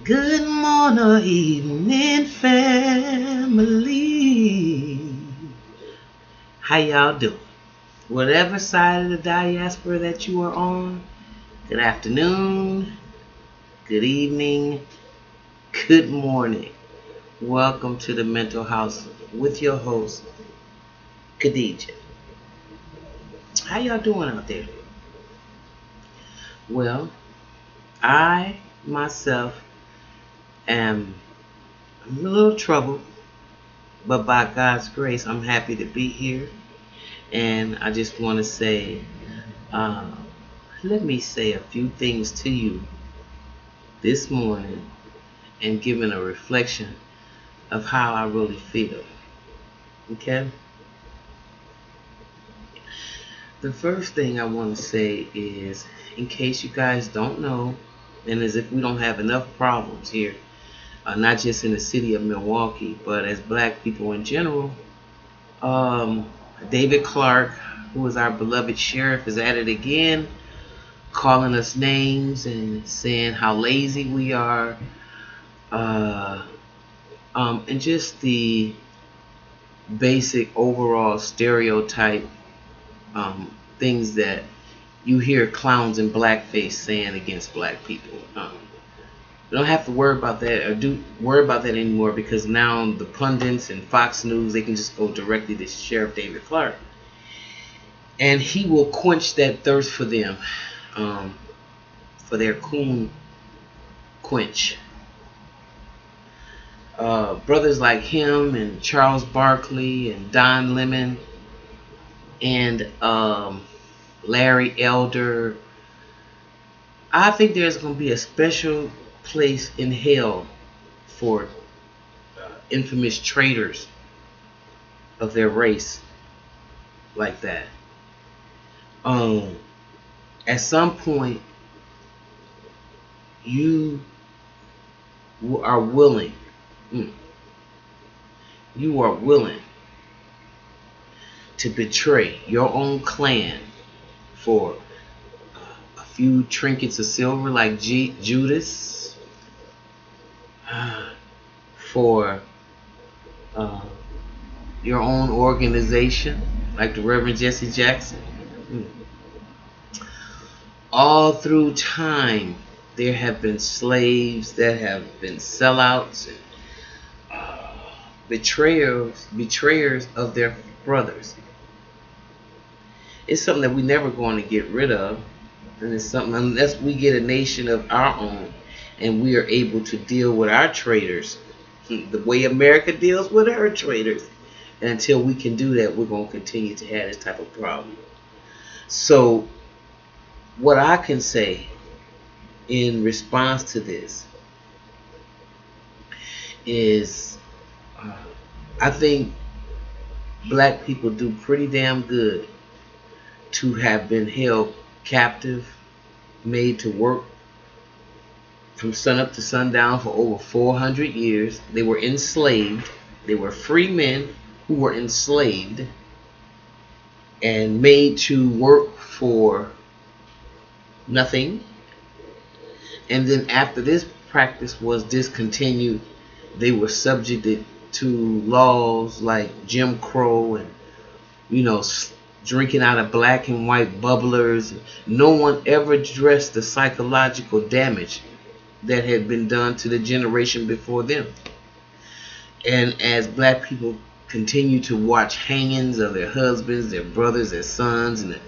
Good morning, evening, family. How y'all doing? Whatever side of the diaspora that you are on, good afternoon, good evening, good morning. Welcome to the Mental House with your host, Khadija. How y'all doing out there? Well, I myself am in a little trouble, but by God's grace, I'm happy to be here. And I just want to say, uh, let me say a few things to you this morning and giving a reflection of how I really feel. Okay? The first thing I want to say is, in case you guys don't know, and as if we don't have enough problems here, not just in the city of Milwaukee, but as black people in general, um, David Clarke, who is our beloved sheriff, is at it again, calling us names and saying how lazy we are, uh, and just the basic overall stereotype things that you hear clowns in blackface saying against black people. We don't have to worry about that or do worry about that anymore because now the pundits and Fox News, they can just go directly to Sheriff David Clarke, and he will quench that thirst for them, for their coon quench. Brothers like him and Charles Barkley and Don Lemon and Larry Elder. I think there's going to be a special place in hell for infamous traitors of their race like that. At some point, you are willing. You are willing to betray your own clan for a few trinkets of silver like Judas, for your own organization like the Reverend Jesse Jackson. All through time, there have been slaves that have been sellouts and betrayers of their brothers. It's something that we never going to get rid of, and it's something unless we get a nation of our own and we are able to deal with our traitors the way America deals with her traitors. And until we can do that, we're going to continue to have this type of problem. So what I can say in response to this is I think black people do pretty damn good to have been held captive, made to work from sunup to sundown for over 400 years. They were enslaved. They were free men who were enslaved and made to work for nothing. And then after this practice was discontinued, they were subjected to laws like Jim Crow and, drinking out of black and white bubblers. No one ever addressed the psychological damage that had been done to the generation before them. And as black people continue to watch hangings of their husbands, their brothers, their sons, and the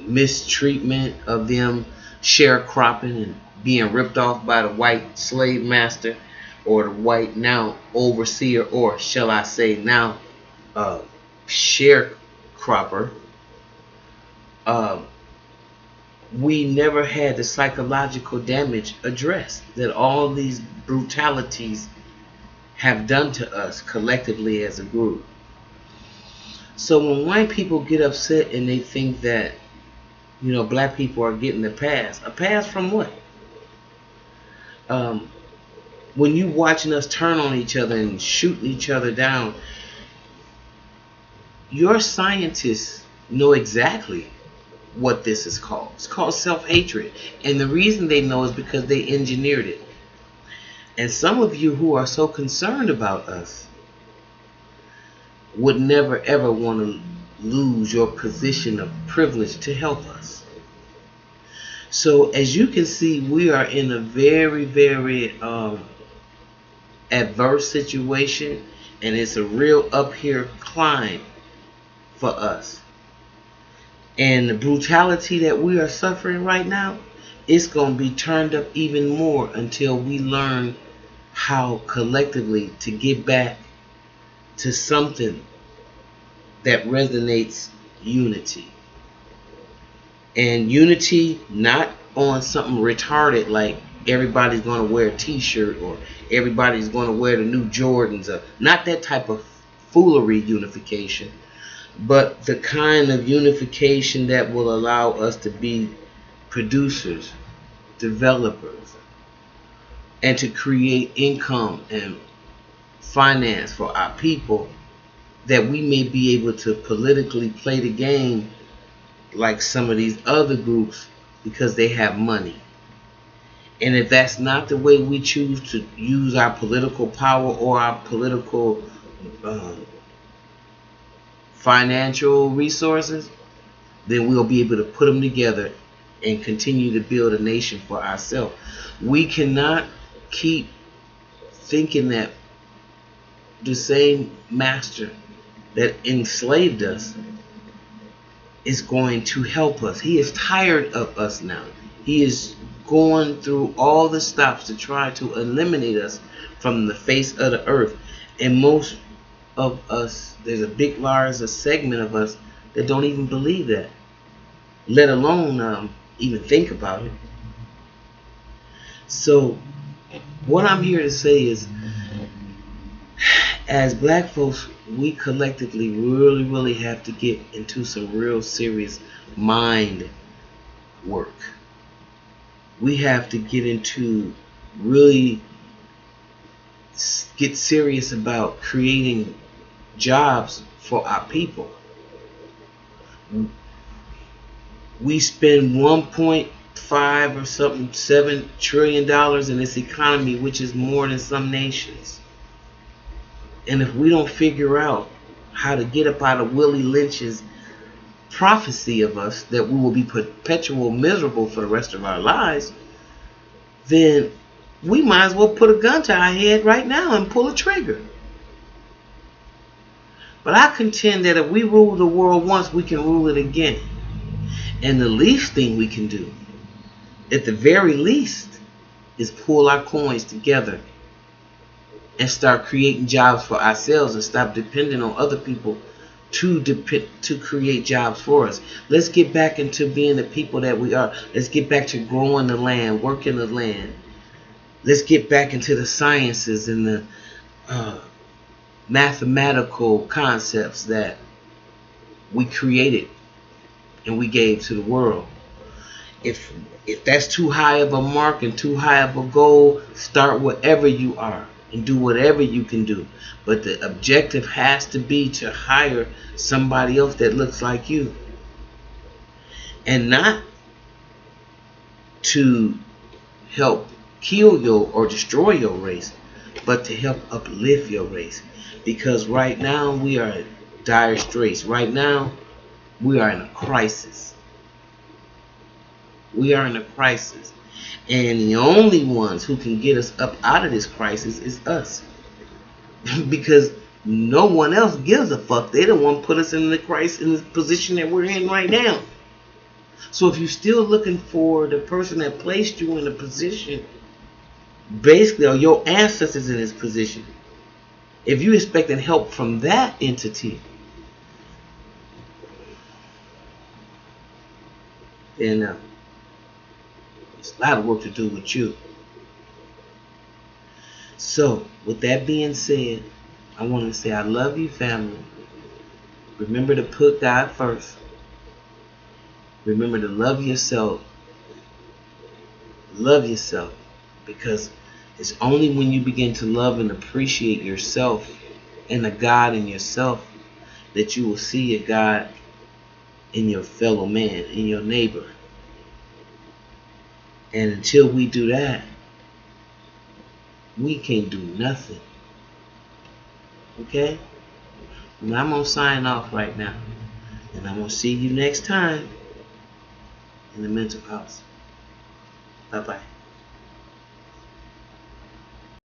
mistreatment of them, sharecropping and being ripped off by the white slave master or the white now overseer, or shall I say now sharecropper, we never had the psychological damage addressed that all these brutalities have done to us collectively as a group. So when white people get upset and they think that, black people are getting a pass from what? When you watching us turn on each other and shooting each other down, your scientists know exactly what this is called. It's called self-hatred. And the reason they know is because they engineered it. And some of you who are so concerned about us would never ever want to lose your position of privilege to help us. So as you can see, we are in a very, very adverse situation, and it's a real uphill climb for us. And the brutality that we are suffering right now, it's going to be turned up even more until we learn how collectively to get back to something that resonates unity. And unity not on something retarded like everybody's going to wear a t-shirt or everybody's going to wear the new Jordans, or not that type of foolery unification, but the kind of unification that will allow us to be producers, developers, and to create income and finance for our people, that we may be able to politically play the game like some of these other groups because they have money. And if that's not the way we choose to use our political power or our political financial resources, then we'll be able to put them together and continue to build a nation for ourselves. We cannot keep thinking that the same master that enslaved us is going to help us. He is tired of us now. He is going through all the stops to try to eliminate us from the face of the earth. And most of us, there's a big large segment of us that don't even believe that, let alone even think about it. So what I'm here to say is, as black folks, we collectively really have to get into some real serious mind work. We have to get into really get serious about creating jobs for our people. We spend 1.5 or something $7 trillion in this economy, which is more than some nations. And if we don't figure out how to get up out of Willie Lynch's prophecy of us that we will be perpetual miserable for the rest of our lives, then we might as well put a gun to our head right now and pull a trigger. But I contend that if we rule the world once, we can rule it again. And the least thing we can do, at the very least, is pull our coins together and start creating jobs for ourselves and stop depending on other people to create jobs for us. Let's get back into being the people that we are. Let's get back to growing the land, working the land. Let's get back into the sciences and the mathematical concepts that we created and we gave to the world. If that's too high of a mark and too high of a goal, start wherever you are and do whatever you can do. But the objective has to be to hire somebody else that looks like you. And not to help kill your or destroy your race, but to help uplift your race. Because right now we are in dire straits. Right now we are in a crisis. We are in a crisis. And the only ones who can get us up out of this crisis is us. Because no one else gives a fuck. They don't want to put us in the crisis, in the position that we're in right now. So if you're still looking for the person that placed you in a position, basically, or your ancestors in this position, if you're expecting help from that entity, then there's a lot of work to do with you. So, with that being said, I want to say I love you, family. Remember to put God first. Remember to love yourself. Love yourself. Because it's only when you begin to love and appreciate yourself and the God in yourself that you will see a God in your fellow man, in your neighbor. And until we do that, we can't do nothing. Okay? And I'm gonna sign off right now. And I'm gonna see you next time in the mental house. Bye bye.